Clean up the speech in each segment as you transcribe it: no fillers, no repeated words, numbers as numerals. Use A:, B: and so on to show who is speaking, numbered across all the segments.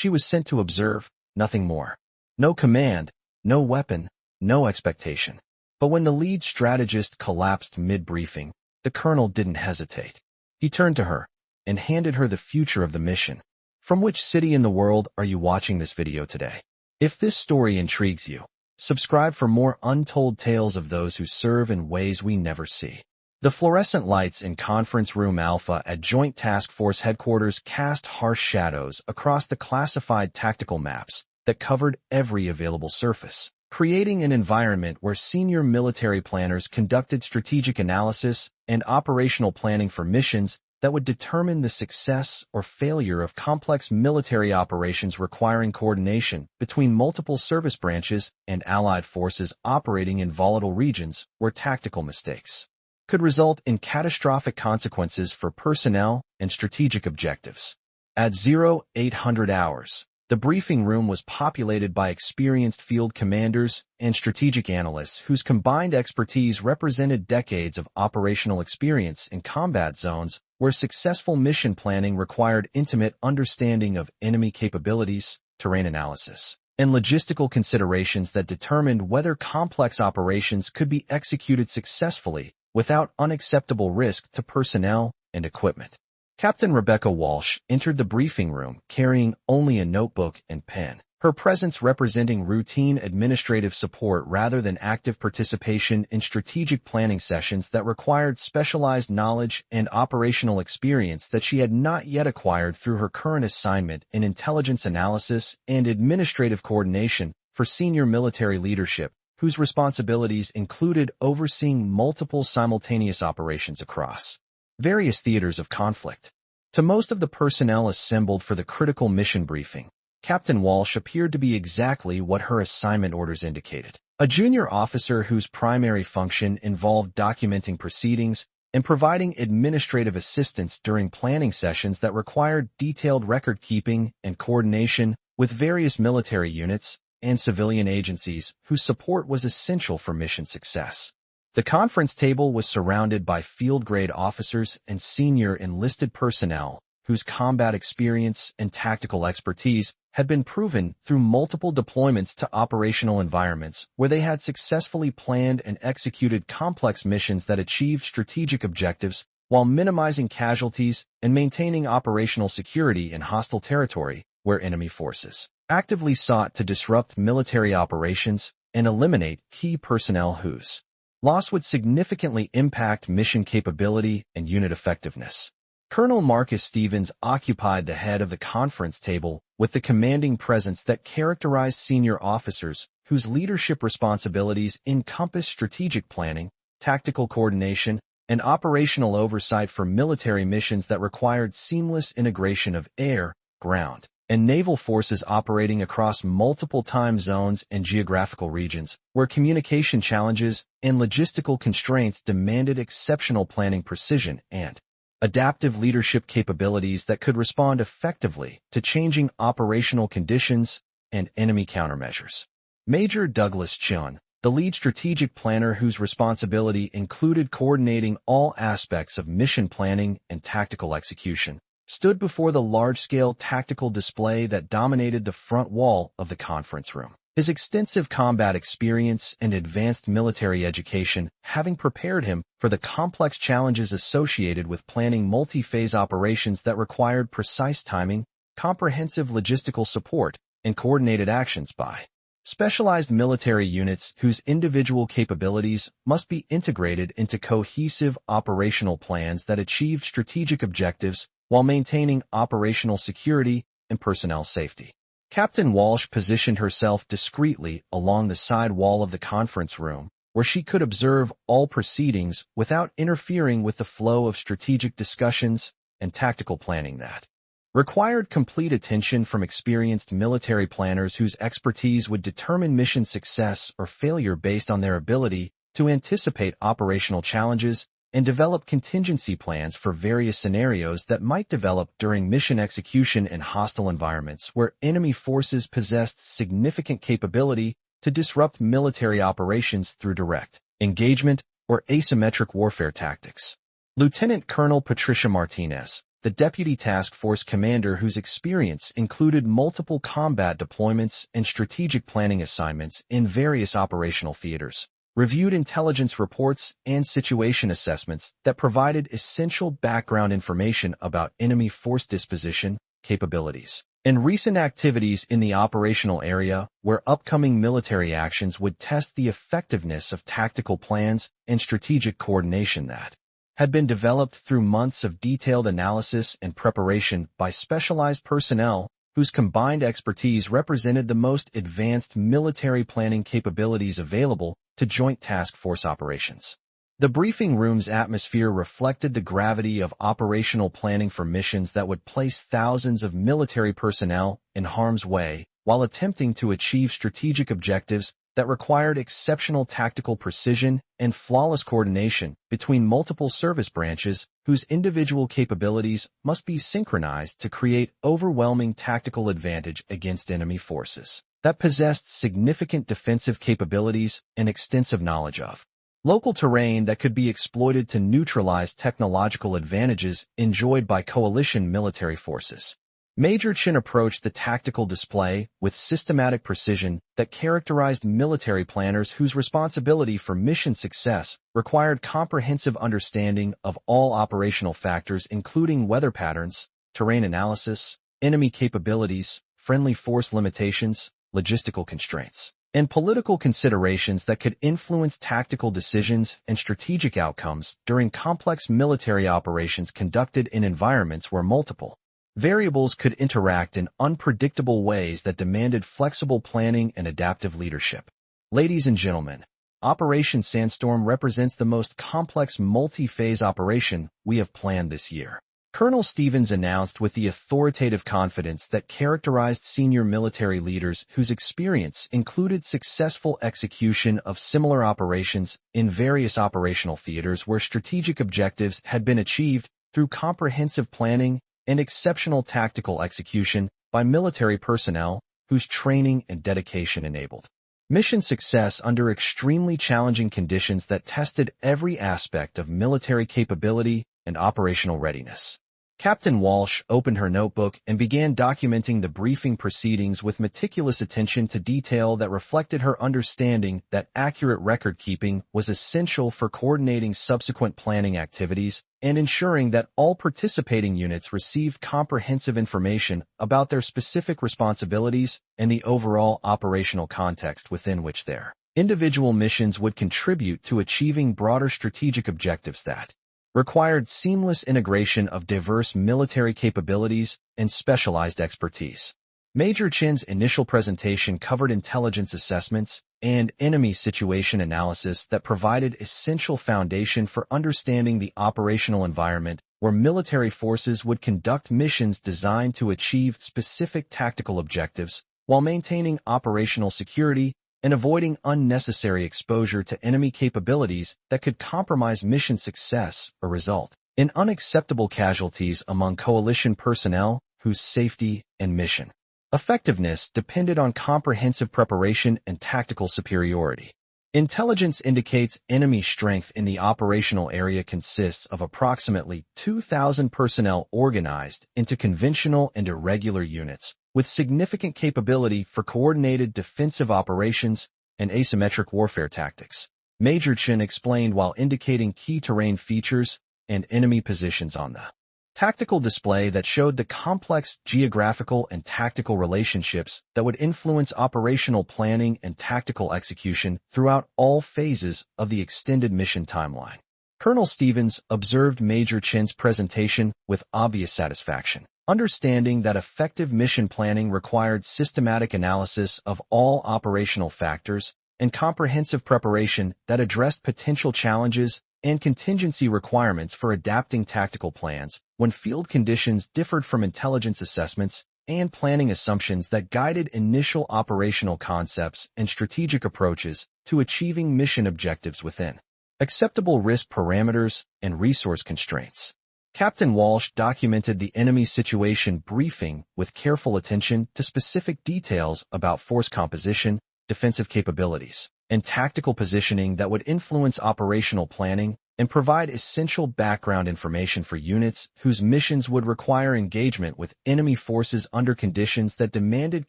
A: She was sent to observe, nothing more. No command, no weapon, no expectation. But when the lead strategist collapsed mid-briefing, the colonel didn't hesitate. He turned to her and handed her the future of the mission. From which city in the world are you watching this video today? If this story intrigues you, subscribe for more untold tales of those who serve in ways we never see. The fluorescent lights in Conference Room Alpha at Joint Task Force Headquarters cast harsh shadows across the classified tactical maps that covered every available surface, creating an environment where senior military planners conducted strategic analysis and operational planning for missions that would determine the success or failure of complex military operations requiring coordination between multiple service branches and allied forces operating in volatile regions where tactical mistakes could result in catastrophic consequences for personnel and strategic objectives. At 0800 hours, the briefing room was populated by experienced field commanders and strategic analysts whose combined expertise represented decades of operational experience in combat zones where successful mission planning required intimate understanding of enemy capabilities, terrain analysis, and logistical considerations that determined whether complex operations could be executed successfully without unacceptable risk to personnel and equipment. Captain Rebecca Walsh entered the briefing room carrying only a notebook and pen, her presence representing routine administrative support rather than active participation in strategic planning sessions that required specialized knowledge and operational experience that she had not yet acquired through her current assignment in intelligence analysis and administrative coordination for senior military leadership, whose responsibilities included overseeing multiple simultaneous operations across various theaters of conflict. To most of the personnel assembled for the critical mission briefing, Captain Walsh appeared to be exactly what her assignment orders indicated. A junior officer whose primary function involved documenting proceedings and providing administrative assistance during planning sessions that required detailed record-keeping and coordination with various military units and civilian agencies whose support was essential for mission success. The conference table was surrounded by field-grade officers and senior enlisted personnel whose combat experience and tactical expertise had been proven through multiple deployments to operational environments where they had successfully planned and executed complex missions that achieved strategic objectives while minimizing casualties and maintaining operational security in hostile territory where enemy forces actively sought to disrupt military operations and eliminate key personnel whose loss would significantly impact mission capability and unit effectiveness. Colonel Marcus Stevens occupied the head of the conference table with the commanding presence that characterized senior officers whose leadership responsibilities encompassed strategic planning, tactical coordination, and operational oversight for military missions that required seamless integration of air, ground, and naval forces operating across multiple time zones and geographical regions, where communication challenges and logistical constraints demanded exceptional planning precision and adaptive leadership capabilities that could respond effectively to changing operational conditions and enemy countermeasures. Major Douglas Chun, the lead strategic planner whose responsibility included coordinating all aspects of mission planning and tactical execution, stood before the large-scale tactical display that dominated the front wall of the conference room. His extensive combat experience and advanced military education having prepared him for the complex challenges associated with planning multi-phase operations that required precise timing, comprehensive logistical support, and coordinated actions by specialized military units whose individual capabilities must be integrated into cohesive operational plans that achieved strategic objectives while maintaining operational security and personnel safety. Captain Walsh positioned herself discreetly along the side wall of the conference room, where she could observe all proceedings without interfering with the flow of strategic discussions and tactical planning that required complete attention from experienced military planners whose expertise would determine mission success or failure based on their ability to anticipate operational challenges and develop contingency plans for various scenarios that might develop during mission execution in hostile environments where enemy forces possessed significant capability to disrupt military operations through direct engagement or asymmetric warfare tactics. Lieutenant Colonel Patricia Martinez, the deputy task force commander whose experience included multiple combat deployments and strategic planning assignments in various operational theaters, reviewed intelligence reports and situation assessments that provided essential background information about enemy force disposition, capabilities, and recent activities in the operational area where upcoming military actions would test the effectiveness of tactical plans and strategic coordination that had been developed through months of detailed analysis and preparation by specialized personnel whose combined expertise represented the most advanced military planning capabilities available to Joint Task Force operations. The briefing room's atmosphere reflected the gravity of operational planning for missions that would place thousands of military personnel in harm's way while attempting to achieve strategic objectives that required exceptional tactical precision and flawless coordination between multiple service branches whose individual capabilities must be synchronized to create overwhelming tactical advantage against enemy forces that possessed significant defensive capabilities and extensive knowledge of local terrain that could be exploited to neutralize technological advantages enjoyed by coalition military forces. Major Chin approached the tactical display with systematic precision that characterized military planners whose responsibility for mission success required comprehensive understanding of all operational factors including weather patterns, terrain analysis, enemy capabilities, friendly force limitations, logistical constraints, and political considerations that could influence tactical decisions and strategic outcomes during complex military operations conducted in environments where multiple variables could interact in unpredictable ways that demanded flexible planning and adaptive leadership. Ladies and gentlemen, Operation Sandstorm represents the most complex multi-phase operation we have planned this year. Colonel Stevens announced with the authoritative confidence that characterized senior military leaders whose experience included successful execution of similar operations in various operational theaters where strategic objectives had been achieved through comprehensive planning and exceptional tactical execution by military personnel whose training and dedication enabled mission success under extremely challenging conditions that tested every aspect of military capability and operational readiness. Captain Walsh opened her notebook and began documenting the briefing proceedings with meticulous attention to detail that reflected her understanding that accurate record-keeping was essential for coordinating subsequent planning activities and ensuring that all participating units received comprehensive information about their specific responsibilities and the overall operational context within which their individual missions would contribute to achieving broader strategic objectives that required seamless integration of diverse military capabilities and specialized expertise. Major Chin's initial presentation covered intelligence assessments and enemy situation analysis that provided essential foundation for understanding the operational environment where military forces would conduct missions designed to achieve specific tactical objectives while maintaining operational security and avoiding unnecessary exposure to enemy capabilities that could compromise mission success or result in unacceptable casualties among coalition personnel whose safety and mission effectiveness depended on comprehensive preparation and tactical superiority. Intelligence indicates enemy strength in the operational area consists of approximately 2,000 personnel organized into conventional and irregular units, with significant capability for coordinated defensive operations and asymmetric warfare tactics. Major Chin explained while indicating key terrain features and enemy positions on the tactical display that showed the complex geographical and tactical relationships that would influence operational planning and tactical execution throughout all phases of the extended mission timeline. Colonel Stevens observed Major Chin's presentation with obvious satisfaction, understanding that effective mission planning required systematic analysis of all operational factors and comprehensive preparation that addressed potential challenges and contingency requirements for adapting tactical plans when field conditions differed from intelligence assessments and planning assumptions that guided initial operational concepts and strategic approaches to achieving mission objectives within acceptable risk parameters and resource constraints. Captain Walsh documented the enemy situation briefing with careful attention to specific details about force composition, defensive capabilities, and tactical positioning that would influence operational planning and provide essential background information for units whose missions would require engagement with enemy forces under conditions that demanded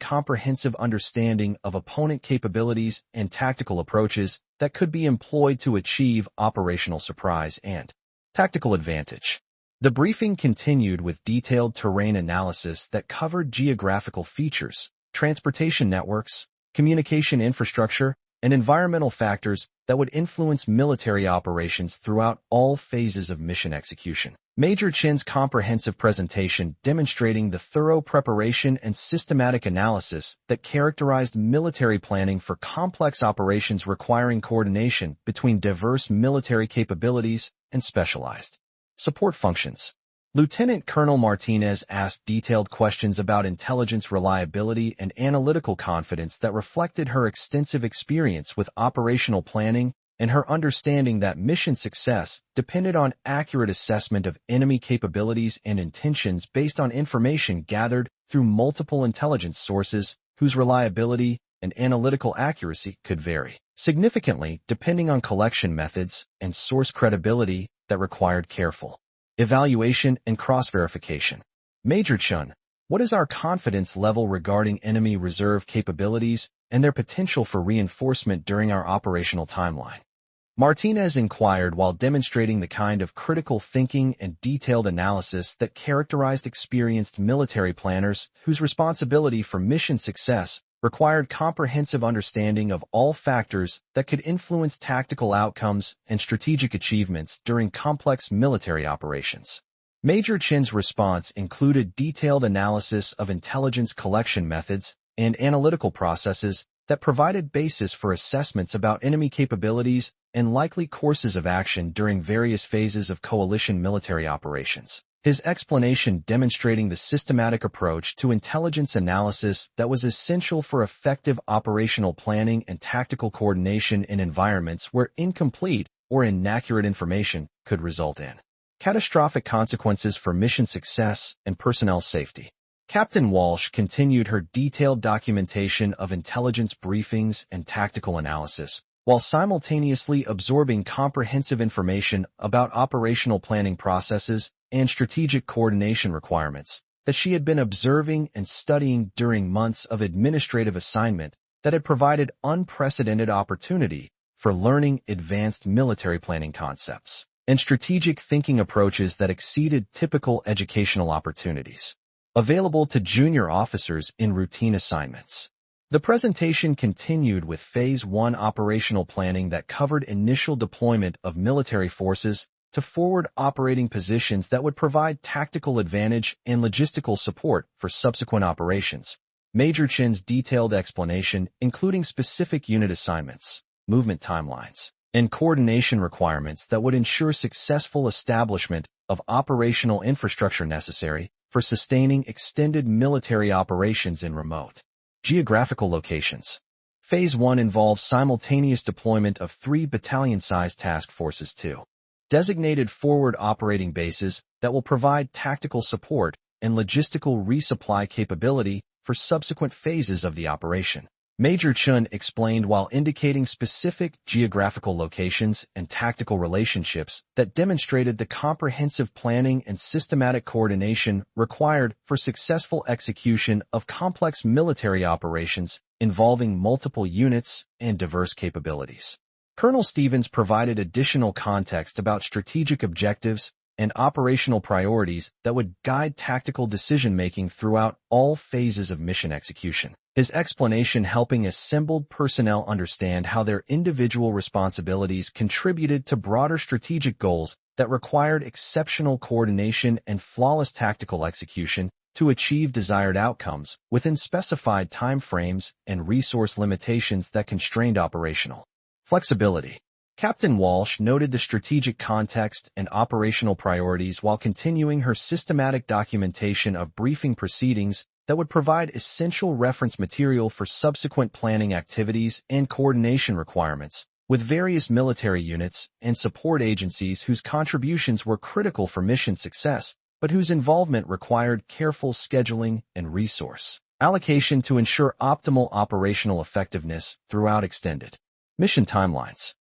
A: comprehensive understanding of opponent capabilities and tactical approaches that could be employed to achieve operational surprise and tactical advantage. The briefing continued with detailed terrain analysis that covered geographical features, transportation networks, communication infrastructure, and environmental factors that would influence military operations throughout all phases of mission execution. Major Chin's comprehensive presentation demonstrating the thorough preparation and systematic analysis that characterized military planning for complex operations requiring coordination between diverse military capabilities and specialized support functions. Lieutenant Colonel Martinez asked detailed questions about intelligence reliability and analytical confidence that reflected her extensive experience with operational planning and her understanding that mission success depended on accurate assessment of enemy capabilities and intentions based on information gathered through multiple intelligence sources whose reliability and analytical accuracy could vary significantly depending on collection methods and source credibility that required careful evaluation and cross-verification. Major Chun, what is our confidence level regarding enemy reserve capabilities and their potential for reinforcement during our operational timeline? Martinez inquired while demonstrating the kind of critical thinking and detailed analysis that characterized experienced military planners whose responsibility for mission success required comprehensive understanding of all factors that could influence tactical outcomes and strategic achievements during complex military operations. Major Chin's response included detailed analysis of intelligence collection methods and analytical processes that provided basis for assessments about enemy capabilities and likely courses of action during various phases of coalition military operations. His explanation demonstrating the systematic approach to intelligence analysis that was essential for effective operational planning and tactical coordination in environments where incomplete or inaccurate information could result in catastrophic consequences for mission success and personnel safety. Captain Walsh continued her detailed documentation of intelligence briefings and tactical analysis, while simultaneously absorbing comprehensive information about operational planning processes and strategic coordination requirements that she had been observing and studying during months of administrative assignment that had provided unprecedented opportunity for learning advanced military planning concepts and strategic thinking approaches that exceeded typical educational opportunities available to junior officers in routine assignments. The presentation continued with Phase 1 operational planning that covered initial deployment of military forces to forward operating positions that would provide tactical advantage and logistical support for subsequent operations. Major Chin's detailed explanation, including specific unit assignments, movement timelines, and coordination requirements that would ensure successful establishment of operational infrastructure necessary for sustaining extended military operations in remote geographical locations. Phase 1 involves simultaneous deployment of 3 battalion-sized task forces to designated forward operating bases that will provide tactical support and logistical resupply capability for subsequent phases of the operation. Major Chun explained while indicating specific geographical locations and tactical relationships that demonstrated the comprehensive planning and systematic coordination required for successful execution of complex military operations involving multiple units and diverse capabilities. Colonel Stevens provided additional context about strategic objectives and operational priorities that would guide tactical decision-making throughout all phases of mission execution. His explanation helping assembled personnel understand how their individual responsibilities contributed to broader strategic goals that required exceptional coordination and flawless tactical execution to achieve desired outcomes within specified time frames and resource limitations that constrained operational flexibility. Captain Walsh noted the strategic context and operational priorities while continuing her systematic documentation of briefing proceedings that would provide essential reference material for subsequent planning activities and coordination requirements with various military units and support agencies whose contributions were critical for mission success, but whose involvement required careful scheduling and resource allocation to ensure optimal operational effectiveness throughout extended mission timelines.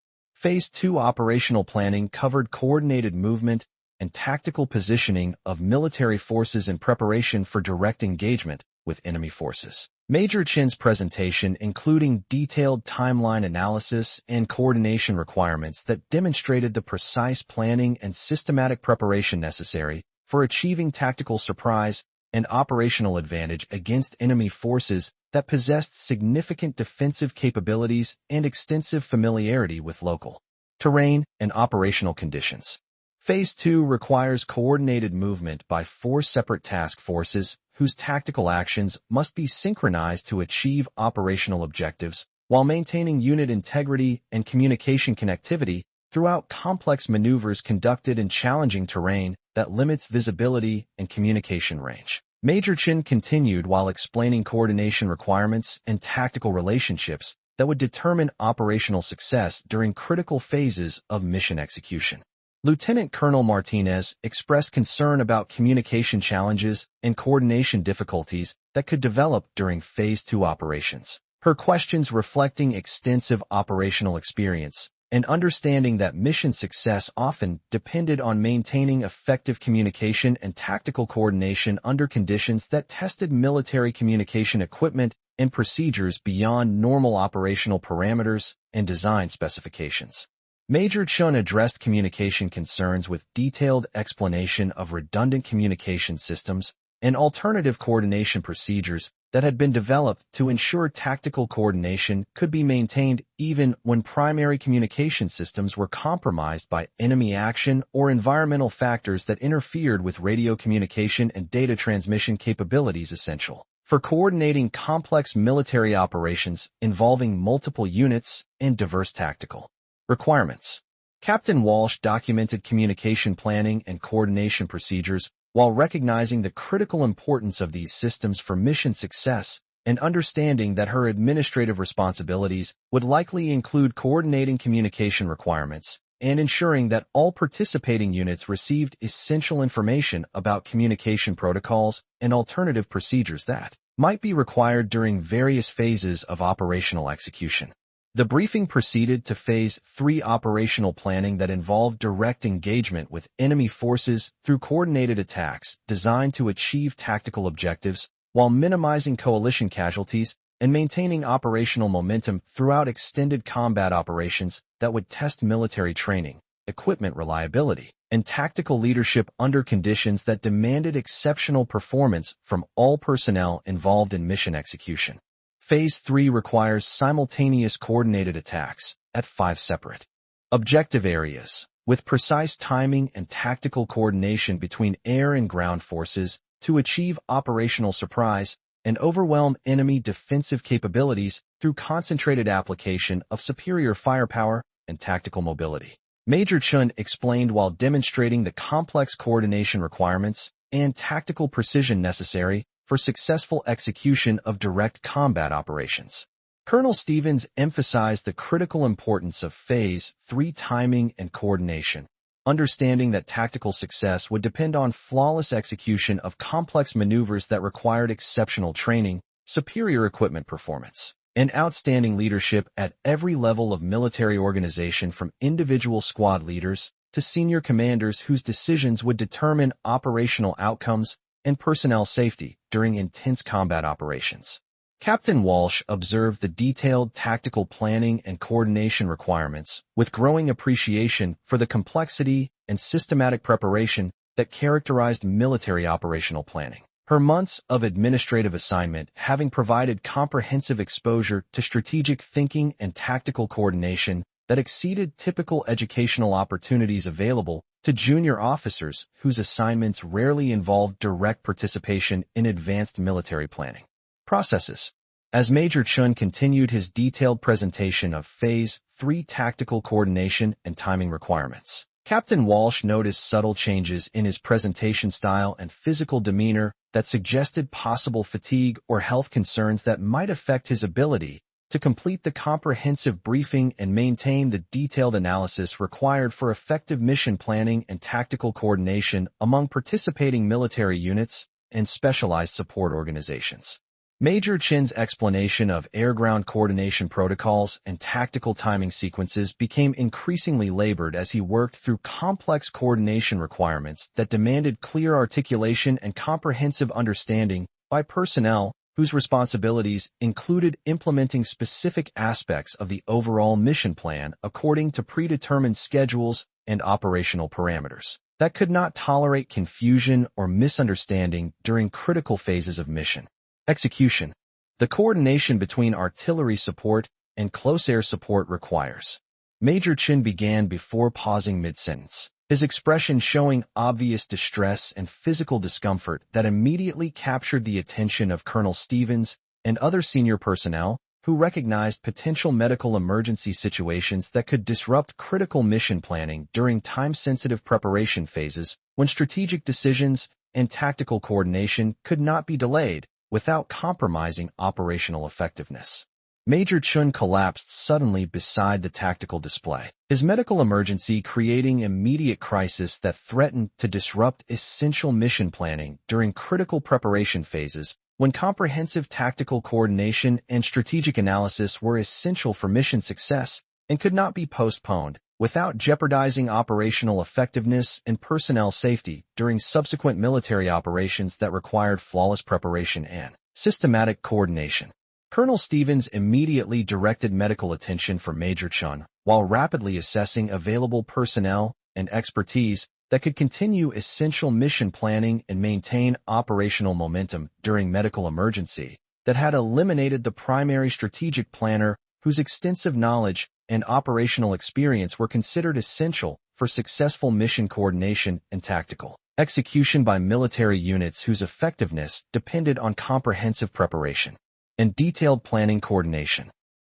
A: Phase 2 operational planning covered coordinated movement and tactical positioning of military forces in preparation for direct engagement with enemy forces. Major Chin's presentation, including detailed timeline analysis and coordination requirements that demonstrated the precise planning and systematic preparation necessary for achieving tactical surprise and operational advantage against enemy forces that possessed significant defensive capabilities and extensive familiarity with local terrain and operational conditions. Phase 2 requires coordinated movement by 4 separate task forces whose tactical actions must be synchronized to achieve operational objectives while maintaining unit integrity and communication connectivity throughout complex maneuvers conducted in challenging terrain that limits visibility and communication range. Major Chin continued while explaining coordination requirements and tactical relationships that would determine operational success during critical phases of mission execution. Lieutenant Colonel Martinez expressed concern about communication challenges and coordination difficulties that could develop during Phase 2 operations. Her questions reflecting extensive operational experience and understanding that mission success often depended on maintaining effective communication and tactical coordination under conditions that tested military communication equipment and procedures beyond normal operational parameters and design specifications. Major Chun addressed communication concerns with detailed explanation of redundant communication systems and alternative coordination procedures that had been developed to ensure tactical coordination could be maintained even when primary communication systems were compromised by enemy action or environmental factors that interfered with radio communication and data transmission capabilities essential for coordinating complex military operations involving multiple units and diverse tactical requirements. Captain Walsh documented communication planning and coordination procedures while recognizing the critical importance of these systems for mission success and understanding that her administrative responsibilities would likely include coordinating communication requirements and ensuring that all participating units received essential information about communication protocols and alternative procedures that might be required during various phases of operational execution. The briefing proceeded to Phase 3 operational planning that involved direct engagement with enemy forces through coordinated attacks designed to achieve tactical objectives while minimizing coalition casualties and maintaining operational momentum throughout extended combat operations that would test military training, equipment reliability, and tactical leadership under conditions that demanded exceptional performance from all personnel involved in mission execution. Phase 3 requires simultaneous coordinated attacks at 5 separate objective areas, with precise timing and tactical coordination between air and ground forces to achieve operational surprise and overwhelm enemy defensive capabilities through concentrated application of superior firepower and tactical mobility. Major Chun explained while demonstrating the complex coordination requirements and tactical precision necessary for successful execution of direct combat operations. Colonel Stevens emphasized the critical importance of Phase 3 timing and coordination, understanding that tactical success would depend on flawless execution of complex maneuvers that required exceptional training, superior equipment performance, and outstanding leadership at every level of military organization from individual squad leaders to senior commanders whose decisions would determine operational outcomes and personnel safety during intense combat operations. Captain Walsh observed the detailed tactical planning and coordination requirements with growing appreciation for the complexity and systematic preparation that characterized military operational planning. Her months of administrative assignment having provided comprehensive exposure to strategic thinking and tactical coordination that exceeded typical educational opportunities available to junior officers whose assignments rarely involved direct participation in advanced military planning processes. As Major Chun continued his detailed presentation of Phase 3 tactical coordination and timing requirements, Captain Walsh noticed subtle changes in his presentation style and physical demeanor that suggested possible fatigue or health concerns that might affect his ability to complete the comprehensive briefing and maintain the detailed analysis required for effective mission planning and tactical coordination among participating military units and specialized support organizations. Major Chin's explanation of air-ground coordination protocols and tactical timing sequences became increasingly labored as he worked through complex coordination requirements that demanded clear articulation and comprehensive understanding by personnel whose responsibilities included implementing specific aspects of the overall mission plan according to predetermined schedules and operational parameters that could not tolerate confusion or misunderstanding during critical phases of mission execution. The coordination between artillery support and close air support requires. Major Chin began before pausing mid-sentence, his expression showing obvious distress and physical discomfort that immediately captured the attention of Colonel Stevens and other senior personnel who recognized potential medical emergency situations that could disrupt critical mission planning during time-sensitive preparation phases when strategic decisions and tactical coordination could not be delayed without compromising operational effectiveness. Major Chun collapsed suddenly beside the tactical display, his medical emergency creating immediate crisis that threatened to disrupt essential mission planning during critical preparation phases when comprehensive tactical coordination and strategic analysis were essential for mission success and could not be postponed without jeopardizing operational effectiveness and personnel safety during subsequent military operations that required flawless preparation and systematic coordination. Colonel Stevens immediately directed medical attention for Major Chun while rapidly assessing available personnel and expertise that could continue essential mission planning and maintain operational momentum during medical emergency that had eliminated the primary strategic planner whose extensive knowledge and operational experience were considered essential for successful mission coordination and tactical execution by military units whose effectiveness depended on comprehensive preparation and detailed planning coordination.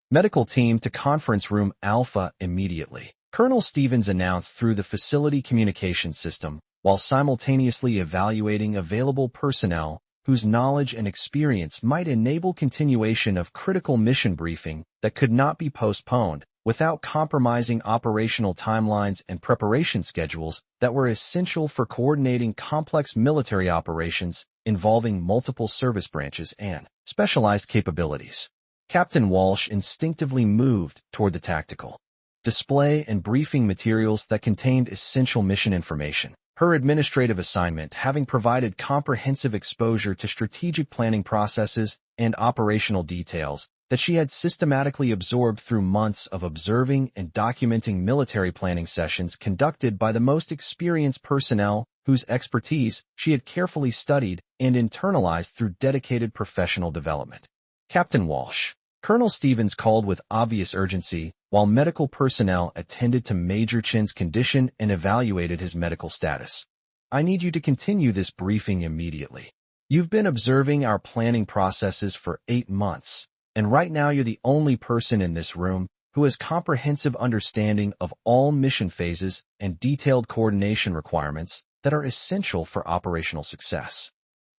A: Medical team to conference room Alpha immediately. Colonel Stevens announced through the facility communication system while simultaneously evaluating available personnel whose knowledge and experience might enable continuation of critical mission briefing that could not be postponed without compromising operational timelines and preparation schedules that were essential for coordinating complex military operations involving multiple service branches and specialized capabilities. Captain Walsh instinctively moved toward the tactical display and briefing materials that contained essential mission information, her administrative assignment having provided comprehensive exposure to strategic planning processes and operational details that she had systematically absorbed through months of observing and documenting military planning sessions conducted by the most experienced personnel whose expertise she had carefully studied and internalized through dedicated professional development. Captain Walsh. Colonel Stevens called with obvious urgency while medical personnel attended to Major Chin's condition and evaluated his medical status. I need you to continue this briefing immediately. You've been observing our planning processes for 8 months, and right now you're the only person in this room who has comprehensive understanding of all mission phases and detailed coordination requirements that are essential for operational success.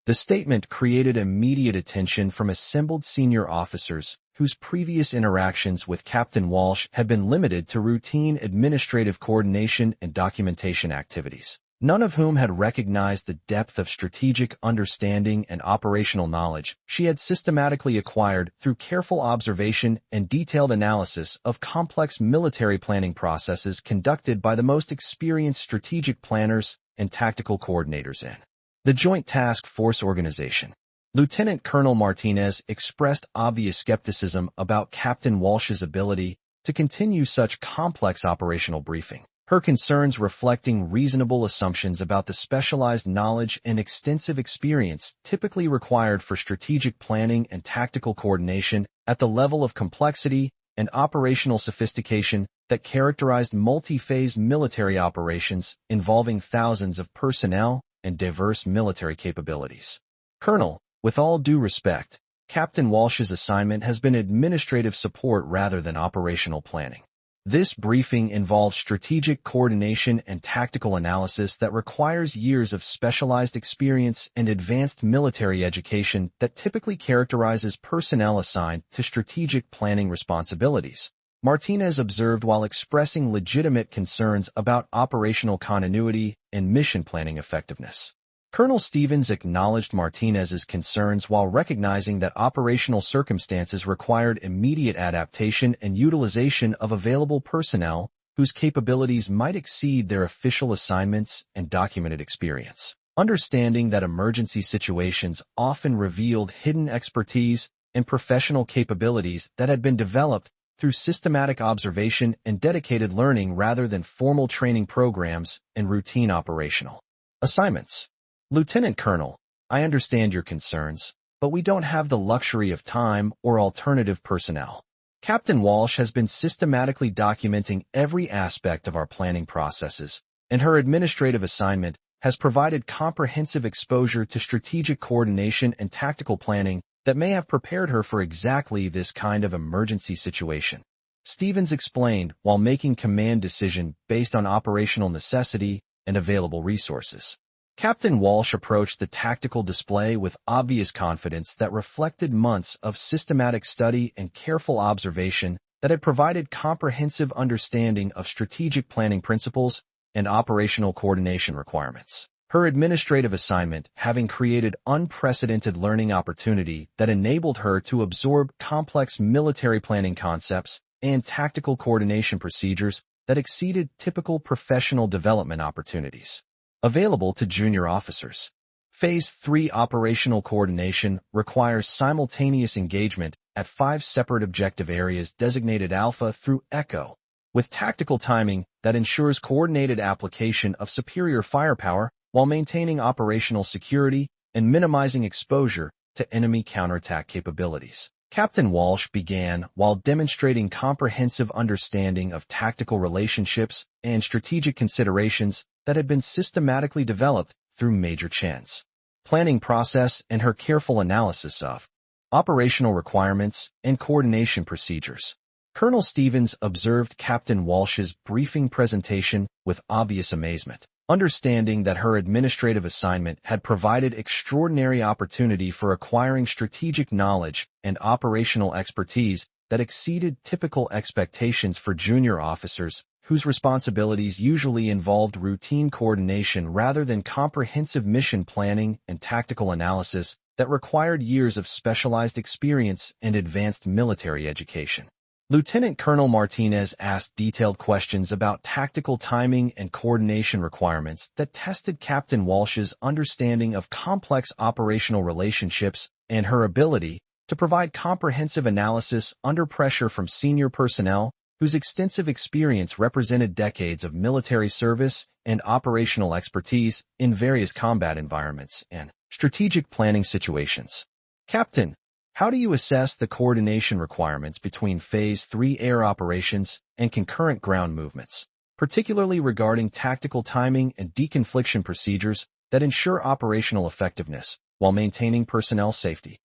A: The statement created immediate attention from assembled senior officers whose previous interactions with Captain Walsh had been limited to routine administrative coordination and documentation activities, none of whom had recognized the depth of strategic understanding and operational knowledge she had systematically acquired through careful observation and detailed analysis of complex military planning processes conducted by the most experienced strategic planners and tactical coordinators in the Joint Task Force Organization. Lieutenant Colonel Martinez expressed obvious skepticism about Captain Walsh's ability to continue such complex operational briefing, her concerns reflecting reasonable assumptions about the specialized knowledge and extensive experience typically required for strategic planning and tactical coordination at the level of complexity and operational sophistication that characterized multi-phase military operations involving thousands of personnel and diverse military capabilities. Colonel, with all due respect, Captain Walsh's assignment has been administrative support rather than operational planning. This briefing involves strategic coordination and tactical analysis that requires years of specialized experience and advanced military education that typically characterizes personnel assigned to strategic planning responsibilities, Martinez observed while expressing legitimate concerns about operational continuity and mission planning effectiveness. Colonel Stevens acknowledged Martinez's concerns while recognizing that operational circumstances required immediate adaptation and utilization of available personnel whose capabilities might exceed their official assignments and documented experience. Understanding that emergency situations often revealed hidden expertise and professional capabilities that had been developed through systematic observation and dedicated learning rather than formal training programs and routine operational assignments. Lieutenant Colonel, I understand your concerns, but we don't have the luxury of time or alternative personnel. Captain Walsh has been systematically documenting every aspect of our planning processes, and her administrative assignment has provided comprehensive exposure to strategic coordination and tactical planning that may have prepared her for exactly this kind of emergency situation. Stevens explained while making command decision based on operational necessity and available resources. Captain Walsh approached the tactical display with obvious confidence that reflected months of systematic study and careful observation that had provided comprehensive understanding of strategic planning principles and operational coordination requirements. Her administrative assignment having created unprecedented learning opportunity that enabled her to absorb complex military planning concepts and tactical coordination procedures that exceeded typical professional development opportunities available to junior officers. Phase 3 operational coordination requires simultaneous engagement at 5 separate objective areas designated Alpha through Echo, with tactical timing that ensures coordinated application of superior firepower while maintaining operational security and minimizing exposure to enemy counterattack capabilities. Captain Walsh began while demonstrating comprehensive understanding of tactical relationships and strategic considerations that had been systematically developed through Major Chen's planning process and her careful analysis of operational requirements and coordination procedures. Colonel Stevens observed Captain Walsh's briefing presentation with obvious amazement, understanding that her administrative assignment had provided extraordinary opportunity for acquiring strategic knowledge and operational expertise that exceeded typical expectations for junior officers whose responsibilities usually involved routine coordination rather than comprehensive mission planning and tactical analysis that required years of specialized experience and advanced military education. Lieutenant Colonel Martinez asked detailed questions about tactical timing and coordination requirements that tested Captain Walsh's understanding of complex operational relationships and her ability to provide comprehensive analysis under pressure from senior personnel whose extensive experience represented decades of military service and operational expertise in various combat environments and strategic planning situations. Captain, how do you assess the coordination requirements between Phase 3 air operations and concurrent ground movements, particularly regarding tactical timing and deconfliction procedures that ensure operational effectiveness while maintaining personnel safety?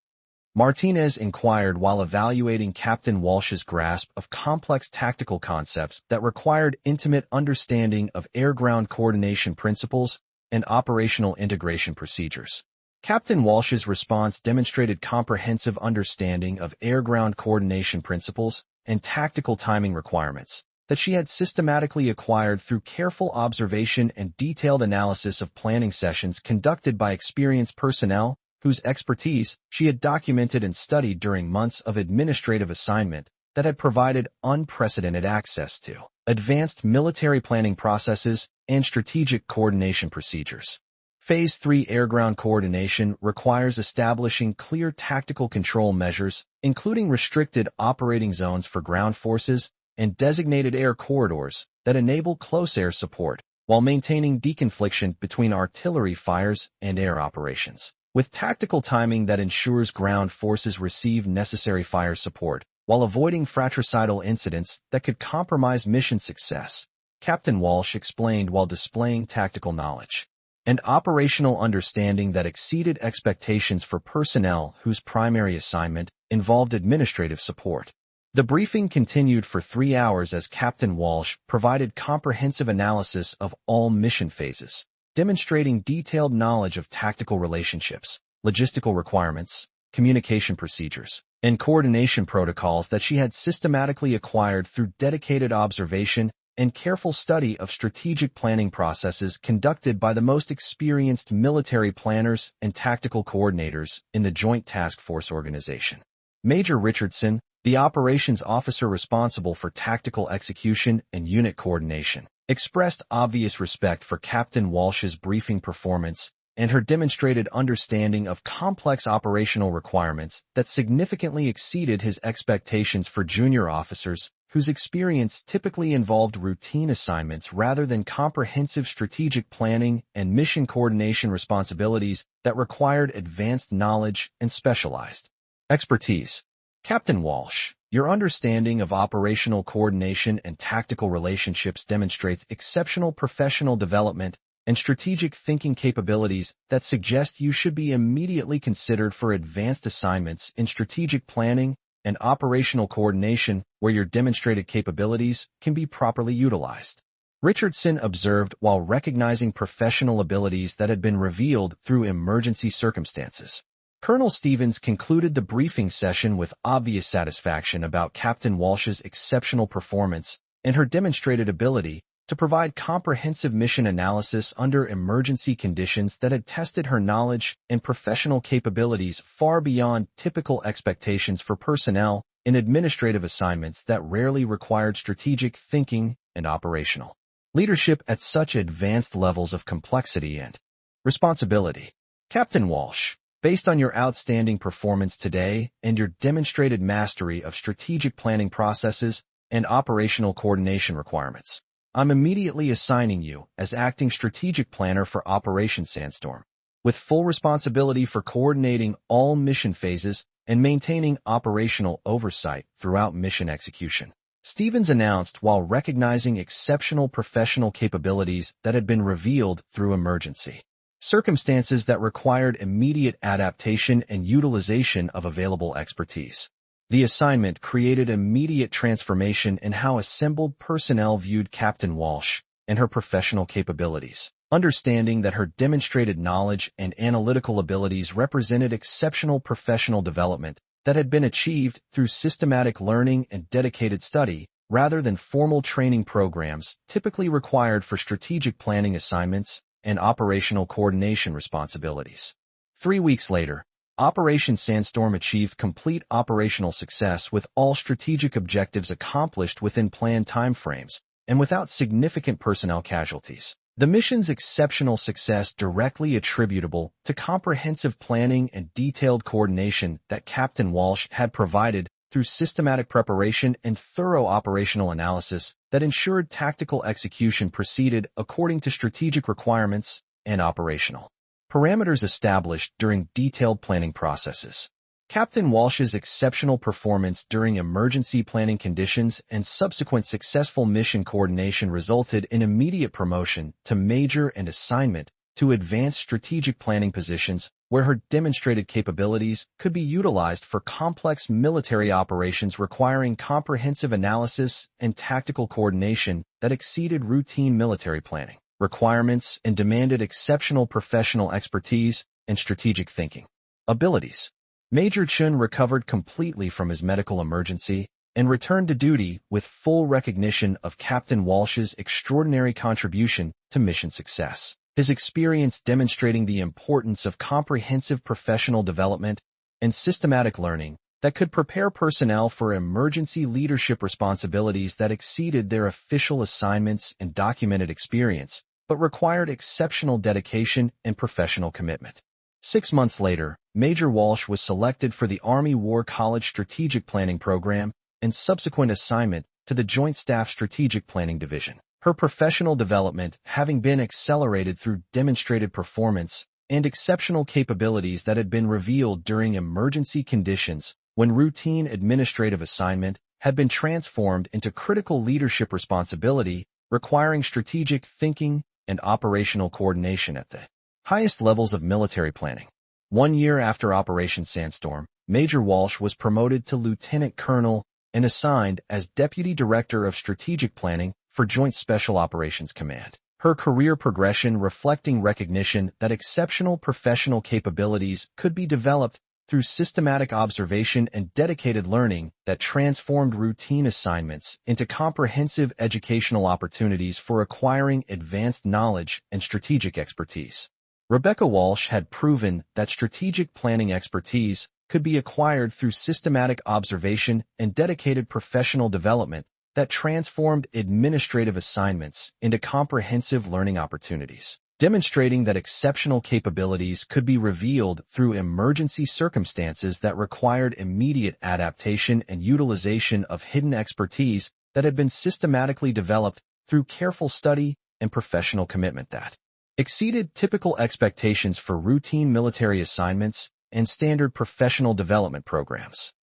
A: Martinez inquired while evaluating Captain Walsh's grasp of complex tactical concepts that required intimate understanding of air-ground coordination principles and operational integration procedures. Captain Walsh's response demonstrated comprehensive understanding of air-ground coordination principles and tactical timing requirements that she had systematically acquired through careful observation and detailed analysis of planning sessions conducted by experienced personnel whose expertise she had documented and studied during months of administrative assignment that had provided unprecedented access to advanced military planning processes and strategic coordination procedures. Phase 3 air-ground coordination requires establishing clear tactical control measures, including restricted operating zones for ground forces and designated air corridors that enable close air support, while maintaining deconfliction between artillery fires and air operations, with tactical timing that ensures ground forces receive necessary fire support, while avoiding fratricidal incidents that could compromise mission success. Captain Walsh explained while displaying tactical knowledge and operational understanding that exceeded expectations for personnel whose primary assignment involved administrative support. The briefing continued for 3 hours as Captain Walsh provided comprehensive analysis of all mission phases, demonstrating detailed knowledge of tactical relationships, logistical requirements, communication procedures, and coordination protocols that she had systematically acquired through dedicated observation and careful study of strategic planning processes conducted by the most experienced military planners and tactical coordinators in the Joint Task Force organization. Major Richardson, the operations officer responsible for tactical execution and unit coordination, expressed obvious respect for Captain Walsh's briefing performance and her demonstrated understanding of complex operational requirements that significantly exceeded his expectations for junior officers whose experience typically involved routine assignments rather than comprehensive strategic planning and mission coordination responsibilities that required advanced knowledge and specialized expertise. Captain Walsh, your understanding of operational coordination and tactical relationships demonstrates exceptional professional development and strategic thinking capabilities that suggest you should be immediately considered for advanced assignments in strategic planning and operational coordination where your demonstrated capabilities can be properly utilized. Richardson observed while recognizing professional abilities that had been revealed through emergency circumstances. Colonel Stevens concluded the briefing session with obvious satisfaction about Captain Walsh's exceptional performance and her demonstrated ability to provide comprehensive mission analysis under emergency conditions that had tested her knowledge and professional capabilities far beyond typical expectations for personnel in administrative assignments that rarely required strategic thinking and operational leadership at such advanced levels of complexity and responsibility. Captain Walsh, based on your outstanding performance today and your demonstrated mastery of strategic planning processes and operational coordination requirements, I'm immediately assigning you as acting strategic planner for Operation Sandstorm, with full responsibility for coordinating all mission phases and maintaining operational oversight throughout mission execution. Stevens announced while recognizing exceptional professional capabilities that had been revealed through emergency circumstances that required immediate adaptation and utilization of available expertise. The assignment created immediate transformation in how assembled personnel viewed Captain Walsh and her professional capabilities, understanding that her demonstrated knowledge and analytical abilities represented exceptional professional development that had been achieved through systematic learning and dedicated study rather than formal training programs typically required for strategic planning assignments and operational coordination responsibilities. 3 weeks later, Operation Sandstorm achieved complete operational success with all strategic objectives accomplished within planned timeframes and without significant personnel casualties. The mission's exceptional success directly attributable to comprehensive planning and detailed coordination that Captain Walsh had provided through systematic preparation and thorough operational analysis that ensured tactical execution proceeded according to strategic requirements and operational parameters established during detailed planning processes. Captain Walsh's exceptional performance during emergency planning conditions and subsequent successful mission coordination resulted in immediate promotion to major and assignment to advanced strategic planning positions where her demonstrated capabilities could be utilized for complex military operations requiring comprehensive analysis and tactical coordination that exceeded routine military planning requirements and demanded exceptional professional expertise and strategic thinking abilities. Major Chun recovered completely from his medical emergency and returned to duty with full recognition of Captain Walsh's extraordinary contribution to mission success. His experience demonstrating the importance of comprehensive professional development and systematic learning that could prepare personnel for emergency leadership responsibilities that exceeded their official assignments and documented experience, but required exceptional dedication and professional commitment. 6 months later, Major Walsh was selected for the Army War College Strategic Planning Program and subsequent assignment to the Joint Staff Strategic Planning Division. Her professional development having been accelerated through demonstrated performance and exceptional capabilities that had been revealed during emergency conditions when routine administrative assignment had been transformed into critical leadership responsibility requiring strategic thinking and operational coordination at the highest levels of military planning. 1 year after Operation Sandstorm, Major Walsh was promoted to Lieutenant Colonel and assigned as Deputy Director of Strategic Planning for Joint Special Operations Command. Her career progression reflecting recognition that exceptional professional capabilities could be developed through systematic observation and dedicated learning that transformed routine assignments into comprehensive educational opportunities for acquiring advanced knowledge and strategic expertise. Rebecca Walsh had proven that strategic planning expertise could be acquired through systematic observation and dedicated professional development that transformed administrative assignments into comprehensive learning opportunities, demonstrating that exceptional capabilities could be revealed through emergency circumstances that required immediate adaptation and utilization of hidden expertise that had been systematically developed through careful study and professional commitment that exceeded typical expectations for routine military assignments and standard professional development programs.